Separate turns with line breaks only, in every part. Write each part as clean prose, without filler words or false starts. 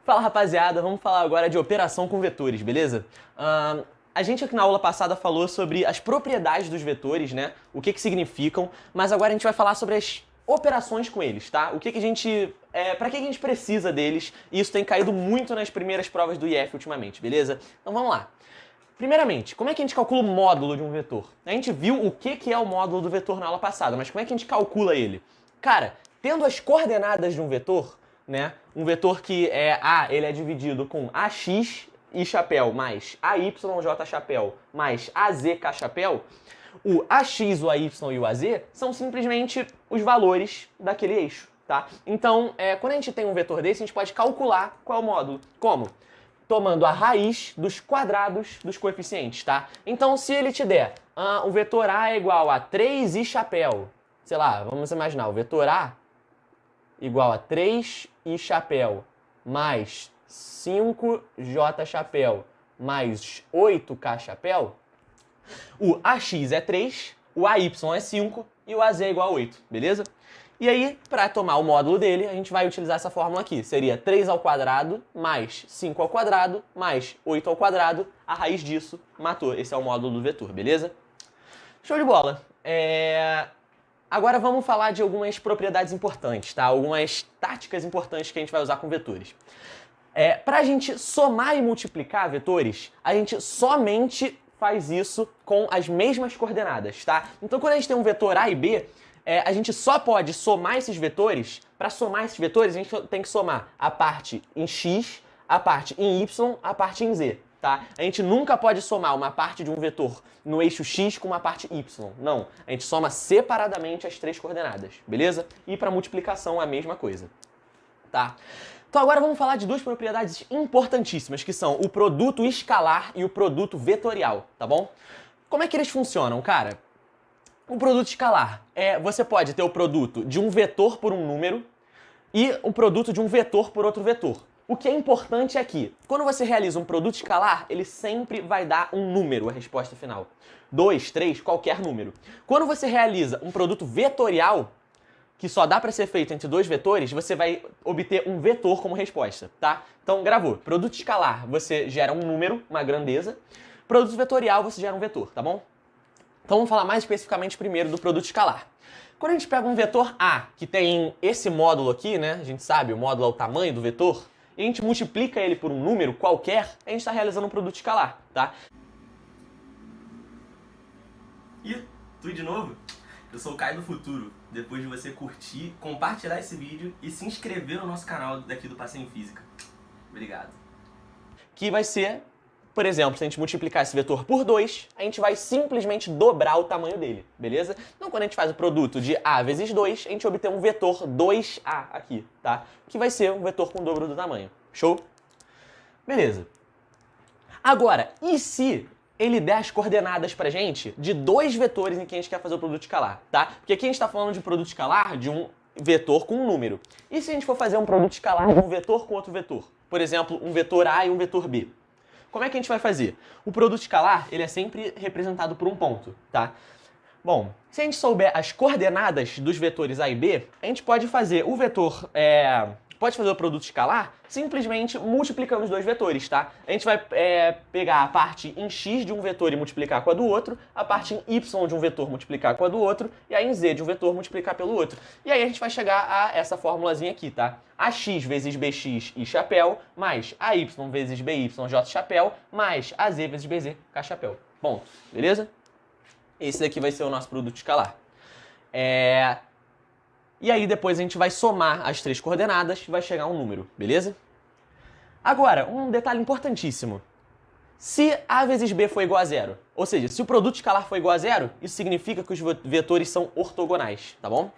Fala, rapaziada, vamos falar agora de operação com vetores, beleza? A gente aqui na aula passada falou sobre as propriedades dos vetores, né? O que significam, mas agora a gente vai falar sobre as operações com eles, tá? O que a gente... pra que a gente precisa deles, e isso tem caído muito nas primeiras provas do IF ultimamente, beleza? Então vamos lá. Primeiramente, como é que a gente calcula o módulo de um vetor? A gente viu o que é o módulo do vetor na aula passada, mas como é que a gente calcula ele? Cara, tendo as coordenadas de um vetor, né? Um vetor que é A, ele é dividido com AX e chapéu mais AYJ chapéu mais AZK chapéu, o AX, o AY e o AZ são simplesmente os valores daquele eixo, tá? Então, quando a gente tem um vetor desse, a gente pode calcular qual é o módulo. Como? Tomando a raiz dos quadrados dos coeficientes, tá? Então, se ele te der o vetor A é igual a 3i chapéu, sei lá, vamos imaginar, o vetor A igual a 3i chapéu mais 5j chapéu mais 8k chapéu, o AX é 3, o AY é 5 e o AZ é igual a 8, beleza? E aí, para tomar o módulo dele, a gente vai utilizar essa fórmula aqui. Seria 3 ao quadrado mais 5 ao quadrado mais 8 ao quadrado. A raiz disso matou. Esse é o módulo do vetor, beleza? Show de bola. Agora vamos falar de algumas propriedades importantes, tá? Algumas táticas importantes que a gente vai usar com vetores. Para a gente somar e multiplicar vetores, a gente somente faz isso com as mesmas coordenadas, tá? Então, quando a gente tem um vetor A e B, a gente só pode somar esses vetores. Para somar esses vetores, a gente tem que somar a parte em X, a parte em Y, a parte em Z, tá? A gente nunca pode somar uma parte de um vetor no eixo X com uma parte Y. Não, a gente soma separadamente as três coordenadas, beleza? E para multiplicação a mesma coisa, tá? Então agora vamos falar de duas propriedades importantíssimas, que são o produto escalar e o produto vetorial, tá bom? Como é que eles funcionam, cara? O produto escalar você pode ter o produto de um vetor por um número e o produto de um vetor por outro vetor. O que é importante é que, quando você realiza um produto escalar, ele sempre vai dar um número, a resposta final. 2, 3, qualquer número. Quando você realiza um produto vetorial, que só dá para ser feito entre dois vetores, você vai obter um vetor como resposta, tá? Então, gravou. Produto escalar, você gera um número, uma grandeza. Produto vetorial, você gera um vetor, tá bom? Então vamos falar mais especificamente primeiro do produto escalar. Quando a gente pega um vetor A, que tem esse módulo aqui, né? A gente sabe, o módulo é o tamanho do vetor, e a gente multiplica ele por um número qualquer, a gente está realizando um produto escalar, tá?
E tudo de novo? Eu sou o Caio do Futuro. Depois de você curtir, compartilhar esse vídeo e se inscrever no nosso canal daqui do Passeio em Física. Obrigado.
Que vai ser, por exemplo, se a gente multiplicar esse vetor por 2, a gente vai simplesmente dobrar o tamanho dele, beleza? Então, quando a gente faz o produto de A vezes 2, a gente obtém um vetor 2A aqui, tá? Que vai ser um vetor com o dobro do tamanho. Show? Beleza. Agora, e se ele der as coordenadas pra gente de dois vetores em que a gente quer fazer o produto escalar, tá? Porque aqui a gente tá falando de produto escalar de um vetor com um número. E se a gente for fazer um produto escalar de um vetor com outro vetor? Por exemplo, um vetor A e um vetor B. Como é que a gente vai fazer? O produto escalar, ele é sempre representado por um ponto, tá? Bom, se a gente souber as coordenadas dos vetores A e B, a gente pode fazer o vetor... Pode fazer o produto escalar simplesmente multiplicando os dois vetores, tá? A gente vai pegar a parte em X de um vetor e multiplicar com a do outro, a parte em Y de um vetor multiplicar com a do outro, e a em Z de um vetor multiplicar pelo outro. E aí a gente vai chegar a essa formulazinha aqui, tá? AX vezes BX e chapéu, mais AY vezes BY J chapéu, mais AZ vezes BZ K chapéu. Ponto. Beleza? Esse daqui vai ser o nosso produto escalar. E aí depois a gente vai somar as três coordenadas e vai chegar a um número, beleza? Agora, um detalhe importantíssimo. Se A vezes B for igual a 0, ou seja, se o produto escalar for igual a 0, isso significa que os vetores são ortogonais, tá bom?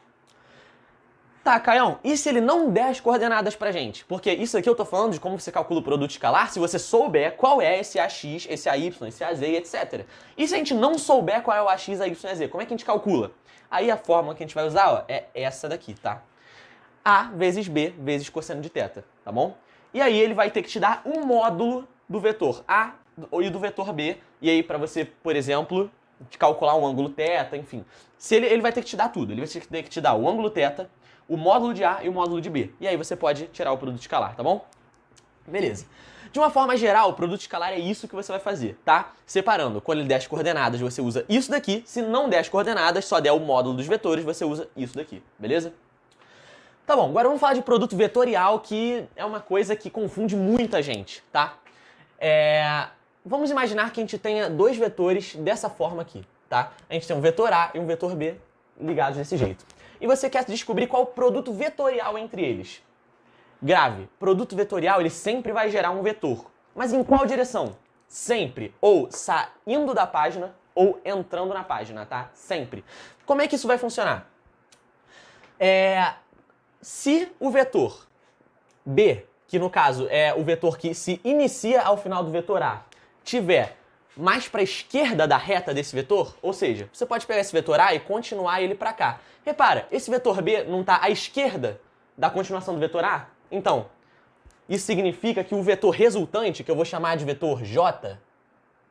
Tá, Caião, e se ele não der as coordenadas pra gente? Porque isso aqui eu tô falando de como você calcula o produto escalar se você souber qual é esse AX, esse AY, esse AZ, etc. E se a gente não souber qual é o AX, AY e AZ, como é que a gente calcula? Aí a fórmula que a gente vai usar, ó, é essa daqui, tá? A vezes B vezes cosseno de θ, tá bom? E aí ele vai ter que te dar um módulo do vetor A e do vetor B. E aí pra você, por exemplo, calcular um ângulo θ, enfim. Ele vai ter que te dar tudo. Ele vai ter que te dar o ângulo θ, o módulo de A e o módulo de B. E aí você pode tirar o produto escalar, tá bom? Beleza. De uma forma geral, o produto escalar é isso que você vai fazer, tá? Separando, quando ele der as coordenadas, você usa isso daqui. Se não der as coordenadas, só der o módulo dos vetores, você usa isso daqui, beleza? Tá bom, agora vamos falar de produto vetorial, que é uma coisa que confunde muita gente, tá? Vamos imaginar que a gente tenha dois vetores dessa forma aqui, tá? A gente tem um vetor A e um vetor B ligados desse jeito. E você quer descobrir qual o produto vetorial entre eles. Grave, produto vetorial ele sempre vai gerar um vetor. Mas em qual direção? Sempre ou saindo da página ou entrando na página, tá? Sempre. Como é que isso vai funcionar? Se o vetor B, que no caso é o vetor que se inicia ao final do vetor A, tiver mais para a esquerda da reta desse vetor, ou seja, você pode pegar esse vetor A e continuar ele para cá. Repara, esse vetor B não está à esquerda da continuação do vetor A? Então, isso significa que o vetor resultante, que eu vou chamar de vetor J,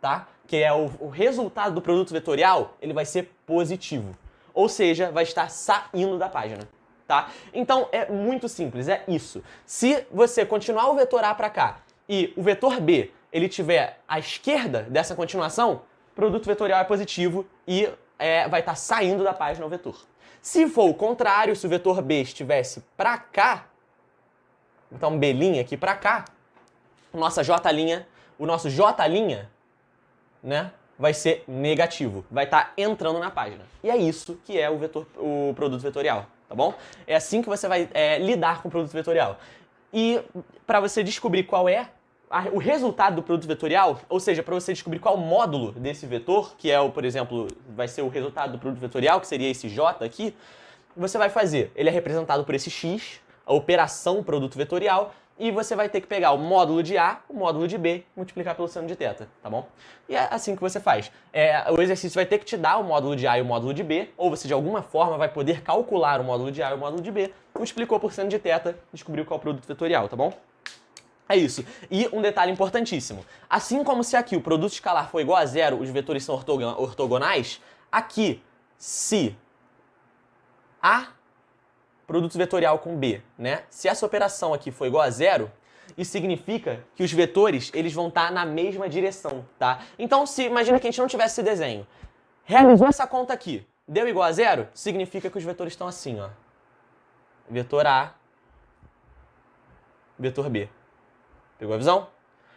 tá? Que é o resultado do produto vetorial, ele vai ser positivo. Ou seja, vai estar saindo da página, tá? Então, é muito simples, é isso. Se você continuar o vetor A para cá e o vetor B ele tiver à esquerda dessa continuação, o produto vetorial é positivo e vai estar saindo da página o vetor. Se for o contrário, se o vetor B estivesse para cá, então B' aqui para cá, o nosso J', né, vai ser negativo, vai estar entrando na página. E é isso que é o produto vetorial, tá bom? É assim que você vai lidar com o produto vetorial. E para você descobrir qual é o resultado do produto vetorial, ou seja, para você descobrir qual módulo desse vetor, que é por exemplo, vai ser o resultado do produto vetorial, que seria esse J aqui, você vai fazer, ele é representado por esse X, a operação produto vetorial, e você vai ter que pegar o módulo de A, o módulo de B, e multiplicar pelo seno de θ, tá bom? E é assim que você faz. O exercício vai ter que te dar o módulo de A e o módulo de B, ou você de alguma forma vai poder calcular o módulo de A e o módulo de B, multiplicou por seno de θ, descobriu qual é o produto vetorial, tá bom? É isso. E um detalhe importantíssimo. Assim como se aqui o produto escalar for igual a zero, os vetores são ortogonais, aqui, se A produto vetorial com B, né? Se essa operação aqui for igual a zero, isso significa que os vetores eles vão estar na mesma direção, tá? Então, imagina que a gente não tivesse esse desenho. Realizou essa conta aqui, deu igual a zero, significa que os vetores estão assim, ó. Vetor A, vetor B. Pegou a visão?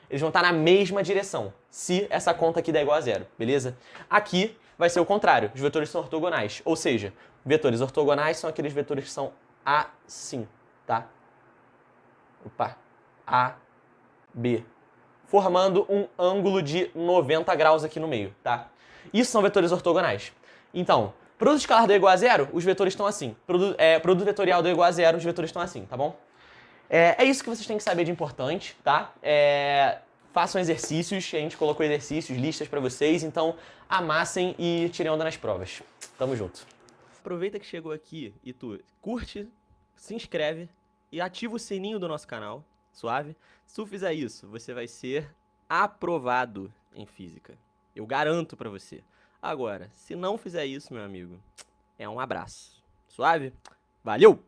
Eles vão estar na mesma direção, se essa conta aqui der igual a zero, beleza? Aqui vai ser o contrário, os vetores são ortogonais, ou seja, vetores ortogonais são aqueles vetores que são assim, tá? Opa, A, B, formando um ângulo de 90 graus aqui no meio, tá? Isso são vetores ortogonais. Então, produto escalar deu igual a zero, os vetores estão assim. Produto vetorial deu igual a zero, os vetores estão assim, tá bom? É isso que vocês têm que saber de importante, tá? Façam exercícios, a gente colocou exercícios, listas pra vocês, então amassem e tirem onda nas provas. Tamo junto. Aproveita que chegou aqui e tu curte, se inscreve e ativa o sininho do nosso canal, suave? Se tu fizer isso, você vai ser aprovado em física. Eu garanto pra você. Agora, se não fizer isso, meu amigo, é um abraço. Suave? Valeu!